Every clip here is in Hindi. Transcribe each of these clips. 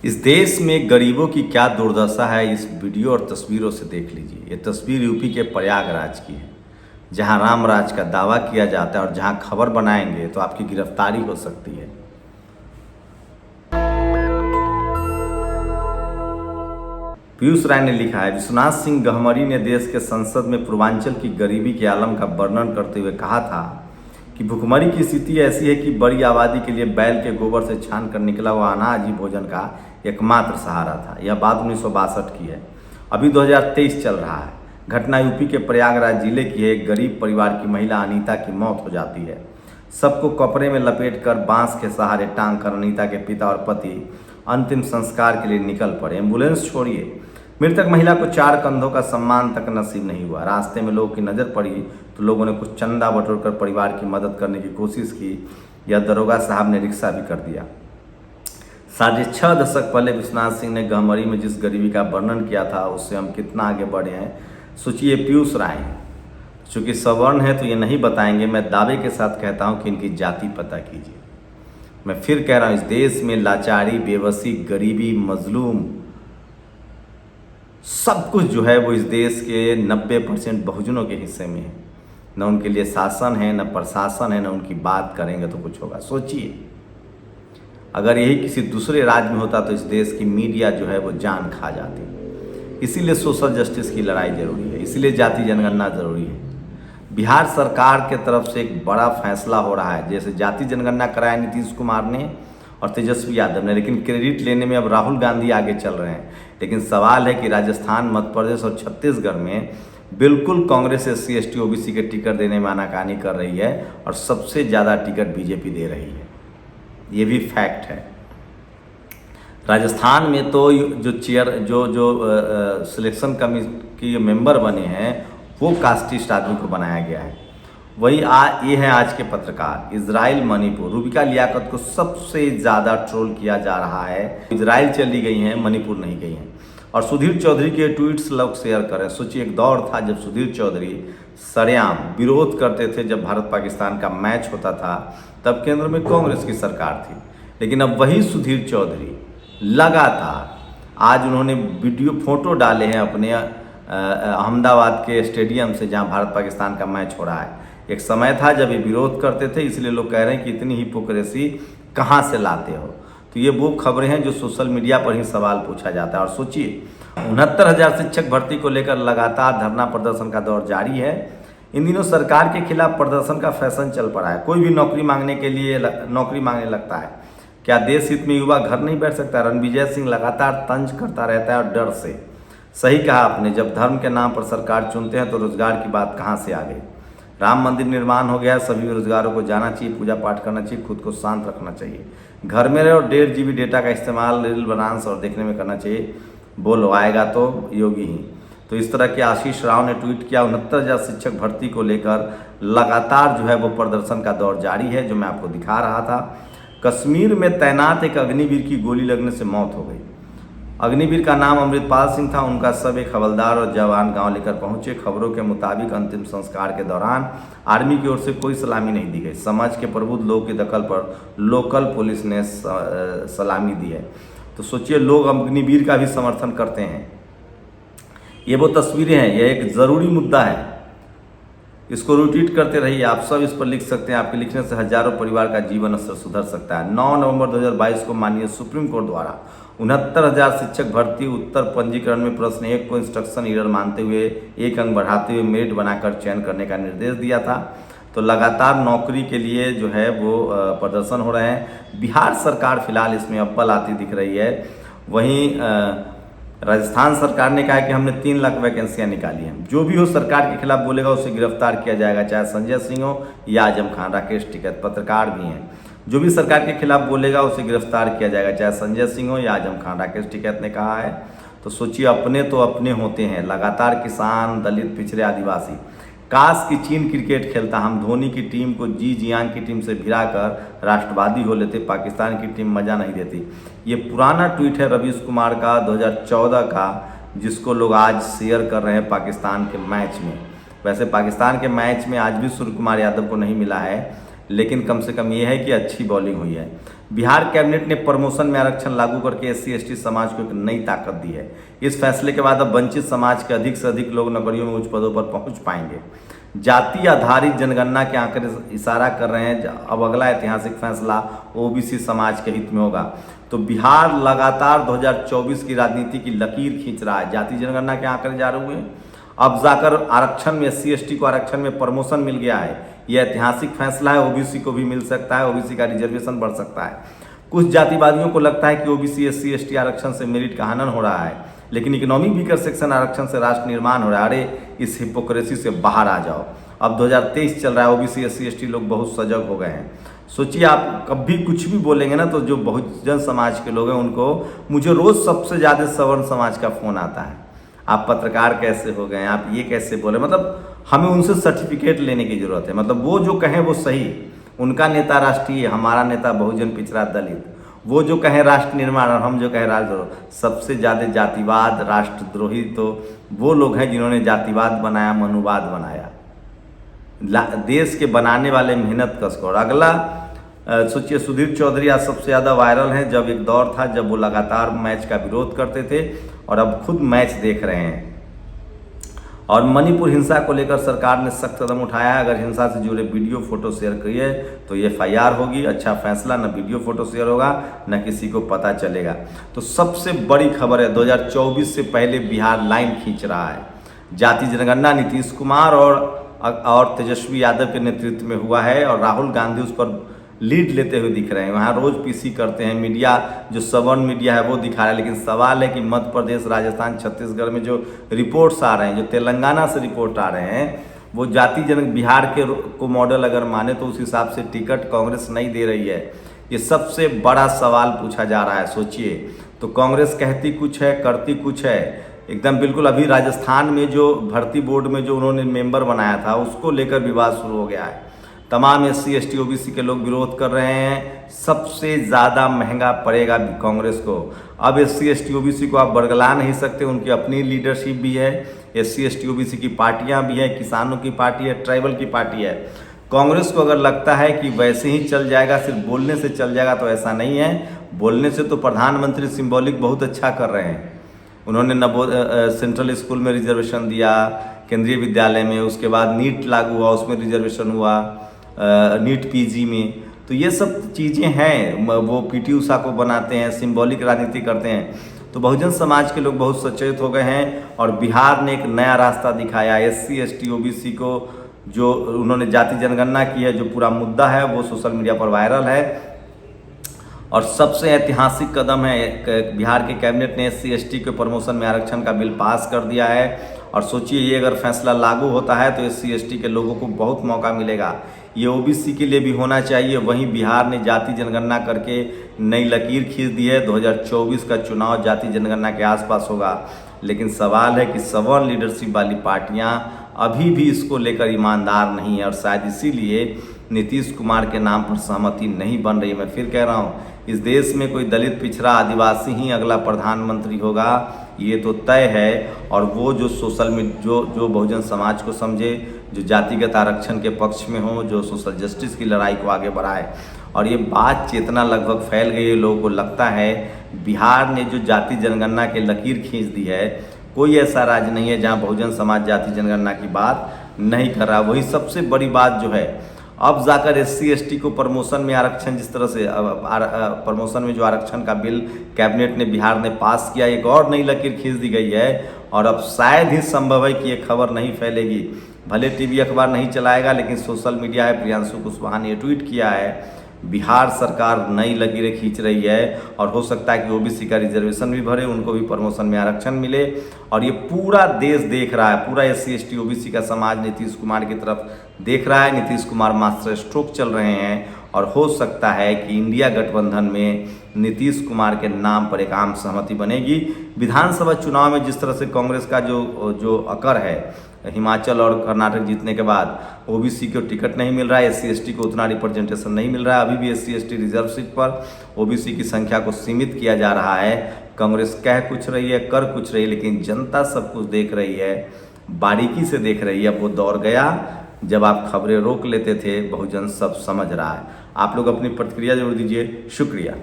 इस देश में गरीबों की क्या दुर्दशा है, इस वीडियो और तस्वीरों से देख लीजिए। ये तस्वीर यूपी के प्रयागराज की है, जहां रामराज का दावा किया जाता है और जहां खबर बनाएंगे तो आपकी गिरफ्तारी हो सकती है। पीयूष राय ने लिखा है, विश्वनाथ सिंह गहमरी ने देश के संसद में पूर्वांचल की गरीबी के आलम का वर्णन करते हुए कहा था कि भुखमरी की स्थिति ऐसी है कि बड़ी आबादी के लिए बैल के गोबर से छान कर निकला हुआ अनाज ही भोजन का एकमात्र सहारा था। यह बात 1962 की है। अभी 2023 चल रहा है। घटना यूपी के प्रयागराज जिले की है। एक गरीब परिवार की महिला अनीता की मौत हो जाती है। सबको कपड़े में लपेटकर बांस के सहारे टांग कर अनीता के पिता और पति अंतिम संस्कार के लिए निकल पड़े। एम्बुलेंस छोड़िए, मृतक महिला को 4 कंधों का सम्मान तक नसीब नहीं हुआ। रास्ते में लोगों की नज़र पड़ी तो लोगों ने कुछ चंदा बटोरकर परिवार की मदद करने की कोशिश की। यह दरोगा साहब ने रिक्शा भी कर दिया। 6.5 दशक पहले विश्वनाथ सिंह ने गहमरी में जिस गरीबी का वर्णन किया था, उससे हम कितना आगे बढ़े हैं सोचिए। पीयूष राय चूँकि सवर्ण है तो ये नहीं बताएंगे। मैं दावे के साथ कहता हूँ कि इनकी जाति पता कीजिए। मैं फिर कह रहा हूँ, इस देश में लाचारी, बेबसी, गरीबी, मजलूम सब कुछ जो है वो इस देश के 90% बहुजनों के हिस्से में है। न उनके लिए शासन है, न प्रशासन है, न उनकी बात करेंगे तो कुछ होगा। सोचिए, अगर यही किसी दूसरे राज्य में होता तो इस देश की मीडिया जो है वो जान खा जाती। इसीलिए सोशल जस्टिस की लड़ाई जरूरी है, इसीलिए जाति जनगणना जरूरी है। बिहार सरकार के तरफ से एक बड़ा फैसला हो रहा है, जैसे जाति जनगणना कराया नीतीश कुमार ने और तेजस्वी यादव ने, लेकिन क्रेडिट लेने में अब राहुल गांधी आगे चल रहे हैं। लेकिन सवाल है कि राजस्थान, मध्य प्रदेश और छत्तीसगढ़ में बिल्कुल कांग्रेस SC ST OBC के टिकट देने में आनाकानी कर रही है और सबसे ज़्यादा टिकट बीजेपी दे रही है। ये भी फैक्ट है। राजस्थान में तो जो सिलेक्शन कमेटी के मेंबर बने हैं वो कास्टिस्ट आदमी को बनाया गया है। वही ये है आज के पत्रकार। इजराइल मणिपुर, रूबिका लियाकत को सबसे ज़्यादा ट्रोल किया जा रहा है। इजराइल चली गई हैं, मणिपुर नहीं गई हैं। और सुधीर चौधरी के ट्वीट्स लोग शेयर करें। सोचिए, एक दौर था जब सुधीर चौधरी सरेआम विरोध करते थे। जब भारत पाकिस्तान का मैच होता था तब केंद्र में कांग्रेस की सरकार थी, लेकिन अब वही सुधीर चौधरी लगातार आज उन्होंने वीडियो फोटो डाले हैं अपने अहमदाबाद के स्टेडियम से, जहां भारत पाकिस्तान का मैच हो रहा है। एक समय था जब ये विरोध करते थे, इसलिए लोग कह रहे हैं कि इतनी हिपोक्रेसी कहाँ से लाते हो। तो ये वो खबरें हैं जो सोशल मीडिया पर ही सवाल पूछा जाता है। और सोचिए, 69,000 शिक्षक भर्ती को लेकर लगातार धरना प्रदर्शन का दौर जारी है। इन दिनों सरकार के खिलाफ प्रदर्शन का फैशन चल पड़ा है। कोई भी नौकरी मांगने के लिए नौकरी मांगने लगता है। क्या देश हित में युवा घर नहीं बैठ सकता? रणविजय सिंह लगातार तंज करता रहता है और डर से। सही कहा आपने, जब धर्म के नाम पर सरकार चुनते हैं तो रोजगार की बात कहाँ से आ गई। राम मंदिर निर्माण हो गया, सभी बेरोजगारों को जाना चाहिए, पूजा पाठ करना चाहिए, खुद को शांत रखना चाहिए, घर में रहे और 1.5 GB डेटा का इस्तेमाल रील बनाना और देखने में करना चाहिए। बोलो, आएगा तो योगी ही। तो इस तरह के आशीष राव ने ट्वीट किया। 69,000 शिक्षक भर्ती को लेकर लगातार जो है वो प्रदर्शन का दौर जारी है, जो मैं आपको दिखा रहा था। कश्मीर में तैनात एक अग्निवीर की गोली लगने से मौत हो गई। अग्निवीर का नाम अमृतपाल सिंह था। उनका सब एक हवलदार और जवान गांव लेकर पहुंचे। खबरों के मुताबिक अंतिम संस्कार के दौरान आर्मी की ओर से कोई सलामी नहीं दी गई। समाज के प्रबुद्ध लोगों की दखल पर लोकल पुलिस ने सलामी दी है। तो सोचिए, लोग अग्निवीर का भी समर्थन करते हैं। ये वो तस्वीरें हैं। यह एक ज़रूरी मुद्दा है, इसको रिट्वीट करते रहिए। आप सब इस पर लिख सकते हैं। आपके लिखने से हजारों परिवार का जीवन स्तर सुधर सकता है। 9 नवंबर 2022 को माननीय सुप्रीम कोर्ट द्वारा 69,000 शिक्षक भर्ती उत्तर पंजीकरण में प्रश्न 1 को इंस्ट्रक्शन एरर मानते हुए 1 अंक बढ़ाते हुए मेरिट बनाकर चयन करने का निर्देश दिया था। तो लगातार नौकरी के लिए जो है वो प्रदर्शन हो रहे हैं। बिहार सरकार फिलहाल इसमें अव्वल आती दिख रही है। वहीं राजस्थान सरकार ने कहा है कि हमने 3 लाख वैकेंसियां निकाली हैं। जो भी हो सरकार के खिलाफ बोलेगा उसे गिरफ्तार किया जाएगा, चाहे संजय सिंह हो या आजम खान। राकेश टिकैत पत्रकार भी हैं। जो भी सरकार के खिलाफ बोलेगा उसे गिरफ्तार किया जाएगा, चाहे संजय सिंह हो या आजम खान। राकेश टिकैत ने कहा है। तो सोचिए, अपने तो अपने होते हैं। लगातार किसान, दलित, पिछड़े, आदिवासी। काश की चीन क्रिकेट खेलता, हम धोनी की टीम को जी जियांग की टीम से भिड़ाकर राष्ट्रवादी हो लेते। पाकिस्तान की टीम मज़ा नहीं देती। ये पुराना ट्वीट है रवीश कुमार का 2014 का, जिसको लोग आज शेयर कर रहे हैं पाकिस्तान के मैच में। वैसे पाकिस्तान के मैच में आज भी सूर्य कुमार यादव को नहीं मिला है, लेकिन कम से कम ये है कि अच्छी बॉलिंग हुई है। बिहार कैबिनेट ने प्रमोशन में आरक्षण लागू करके एससी एसटी समाज को एक नई ताकत दी है। इस फैसले के बाद अब वंचित समाज के अधिक से अधिक लोग नौकरियों में उच्च पदों पर पहुंच पाएंगे। जाति आधारित जनगणना के आंकड़े इशारा कर रहे हैं अब अगला ऐतिहासिक फैसला ओबीसी समाज के हित में होगा। तो बिहार लगातार 2024 की राजनीति की लकीर खींच रहा है। जाति जनगणना के आंकड़े जारी हुए, अब जाकर आरक्षण में एससी एसटी को आरक्षण में प्रमोशन मिल गया है। यह ऐतिहासिक फैसला है। ओबीसी को भी मिल सकता है, ओबीसी का रिजर्वेशन बढ़ सकता है। कुछ जातिवादियों को लगता है कि ओबीसी एससी एसटी आरक्षण से मेरिट का हनन हो रहा है, लेकिन इकोनॉमिक वीकर सेक्शन आरक्षण से राष्ट्र निर्माण हो रहा है। अरे इस हिपोक्रेसी से बाहर आ जाओ। अब 2023 चल रहा है, ओबीसी एससी एसटी लोग बहुत सजग हो गए हैं। सोचिए, आप कभी कुछ भी बोलेंगे ना तो जो बहुजन समाज के लोग हैं उनको, मुझे रोज सबसे ज़्यादा सवर्ण समाज का फोन आता है, आप पत्रकार कैसे हो गए, आप ये कैसे बोले। मतलब हमें उनसे सर्टिफिकेट लेने की जरूरत है। मतलब वो जो कहें वो सही, उनका नेता राष्ट्रीय, हमारा नेता बहुजन पिछड़ा दलित। वो जो कहें राष्ट्र निर्माण और हम जो कहें राष्ट्रद्रोह। सबसे ज़्यादा जातिवाद राष्ट्रद्रोही तो वो लोग हैं जिन्होंने जातिवाद बनाया, मनुवाद बनाया। देश के बनाने वाले मेहनत कश को। और अगला सोचिए, सुधीर चौधरी आज सबसे ज़्यादा वायरल हैं। जब एक दौर था जब वो लगातार मैच का विरोध करते थे और अब खुद मैच देख रहे हैं। और मणिपुर हिंसा को लेकर सरकार ने सख्त कदम उठाया है। अगर हिंसा से जुड़े वीडियो फोटो शेयर करिए तो ये FIR होगी। अच्छा फैसला, न वीडियो फोटो शेयर होगा न किसी को पता चलेगा। तो सबसे बड़ी खबर है, 2024 से पहले बिहार लाइन खींच रहा है। जाति जनगणना नीतीश कुमार और तेजस्वी यादव के नेतृत्व में हुआ है और राहुल गांधी उस पर लीड लेते हुए दिख रहे हैं। वहाँ रोज पीसी करते हैं, मीडिया जो सवर्ण मीडिया है वो दिखा रहा है। लेकिन सवाल है कि मध्य प्रदेश, राजस्थान, छत्तीसगढ़ में जो रिपोर्ट्स आ रहे हैं, जो तेलंगाना से रिपोर्ट आ रहे हैं, वो जाति जनक बिहार के को मॉडल अगर माने तो उस हिसाब से टिकट कांग्रेस नहीं दे रही है। ये सबसे बड़ा सवाल पूछा जा रहा है। सोचिए, तो कांग्रेस कहती कुछ है, करती कुछ है। एकदम बिल्कुल। अभी राजस्थान में जो भर्ती बोर्ड में जो उन्होंने मेंबर बनाया था उसको लेकर विवाद शुरू हो गया है। तमाम एससी एसटी ओबीसी के लोग विरोध कर रहे हैं। सबसे ज़्यादा महंगा पड़ेगा कांग्रेस को। अब एससी एसटी ओबीसी को आप बरगला नहीं सकते, उनकी अपनी लीडरशिप भी है। एससी एसटी ओबीसी की पार्टियां भी हैं, किसानों की पार्टी है, ट्राइबल की पार्टी है। कांग्रेस को अगर लगता है कि वैसे ही चल जाएगा, सिर्फ बोलने से चल जाएगा, तो ऐसा नहीं है। बोलने से तो प्रधानमंत्री सिंबॉलिक बहुत अच्छा कर रहे हैं। उन्होंने सेंट्रल स्कूल में रिजर्वेशन दिया, केंद्रीय विद्यालय में, उसके बाद नीट लागू हुआ, उसमें रिजर्वेशन हुआ, नीट पीजी में। तो ये सब चीज़ें हैं। वो पीटी उषा को बनाते हैं, सिंबॉलिक राजनीति करते हैं। तो बहुजन समाज के लोग बहुत सचेत हो गए हैं और बिहार ने एक नया रास्ता दिखाया। एससी एसटी ओबीसी को जो उन्होंने जाति जनगणना की है, जो पूरा मुद्दा है वो सोशल मीडिया पर वायरल है। और सबसे ऐतिहासिक कदम है, बिहार के कैबिनेट ने एससी एसटी के प्रमोशन में आरक्षण का बिल पास कर दिया है। और सोचिए, ये अगर फैसला लागू होता है तो एससी एसटी के लोगों को बहुत मौका मिलेगा। ये ओबीसी के लिए भी होना चाहिए। वहीं बिहार ने जाति जनगणना करके नई लकीर खींच दी है। 2024 का चुनाव जाति जनगणना के आसपास होगा। लेकिन सवाल है कि सवर्ण लीडरशिप वाली पार्टियां अभी भी इसको लेकर ईमानदार नहीं है और शायद इसीलिए नीतीश कुमार के नाम पर सहमति नहीं बन रही है। मैं फिर कह रहा हूँ, इस देश में कोई दलित, पिछड़ा, आदिवासी ही अगला प्रधानमंत्री होगा, ये तो तय है। और वो जो सोशल में जो बहुजन समाज को समझे, जो जातिगत आरक्षण के पक्ष में हो, जो सोशल जस्टिस की लड़ाई को आगे बढ़ाए। और ये बात चेतना लगभग फैल गई है। लोगों को लगता है बिहार ने जो जाति जनगणना के लकीर खींच दी है, कोई ऐसा राज्य नहीं है जहाँ बहुजन समाज जाति जनगणना की बात नहीं कर रहा। वही सबसे बड़ी बात जो है, अब जाकर एससी एसटी को प्रमोशन में आरक्षण, जिस तरह से प्रमोशन में जो आरक्षण का बिल कैबिनेट ने, बिहार ने पास किया, एक और नई लकीर खींच दी गई है। और अब शायद ही संभव है कि ये खबर नहीं फैलेगी। भले टीवी अखबार नहीं चलाएगा, लेकिन सोशल मीडिया है। प्रियांशु कुशवाहा ने ट्वीट किया है, बिहार सरकार नई लकीरें खींच रही है और हो सकता है कि ओबीसी का रिजर्वेशन भी भरे, उनको भी प्रमोशन में आरक्षण मिले। और ये पूरा देश देख रहा है, पूरा एससी एसटी ओबीसी का समाज नीतीश कुमार की तरफ देख रहा है। नीतीश कुमार मास्टर स्ट्रोक चल रहे हैं और हो सकता है कि इंडिया गठबंधन में नीतीश कुमार के नाम पर एक आम सहमति बनेगी। विधानसभा चुनाव में जिस तरह से कांग्रेस का जो अकर है, हिमाचल और कर्नाटक जीतने के बाद ओबीसी को टिकट नहीं मिल रहा है, एससी एसटी को उतना रिप्रेजेंटेशन नहीं मिल रहा है। अभी भी एससी एसटी रिजर्व सीट पर ओबीसी की संख्या को सीमित किया जा रहा है। कांग्रेस कह कुछ रही है, कर कुछ रही है, लेकिन जनता सब कुछ देख रही है, बारीकी से देख रही है। वो दौर गया जब आप खबरें रोक लेते थे, बहुजन सब समझ रहा है। आप लोग अपनी प्रतिक्रिया जरूर दीजिए। शुक्रिया।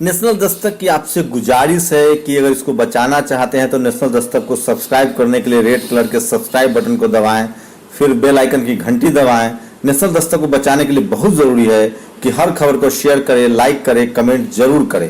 नेशनल दस्तक की आपसे गुजारिश है कि अगर इसको बचाना चाहते हैं तो नेशनल दस्तक को सब्सक्राइब करने के लिए रेड कलर के सब्सक्राइब बटन को दबाएं, फिर बेल आइकन की घंटी दबाएं। नेशनल दस्तक को बचाने के लिए बहुत ज़रूरी है कि हर खबर को शेयर करें, लाइक करें, कमेंट जरूर करें।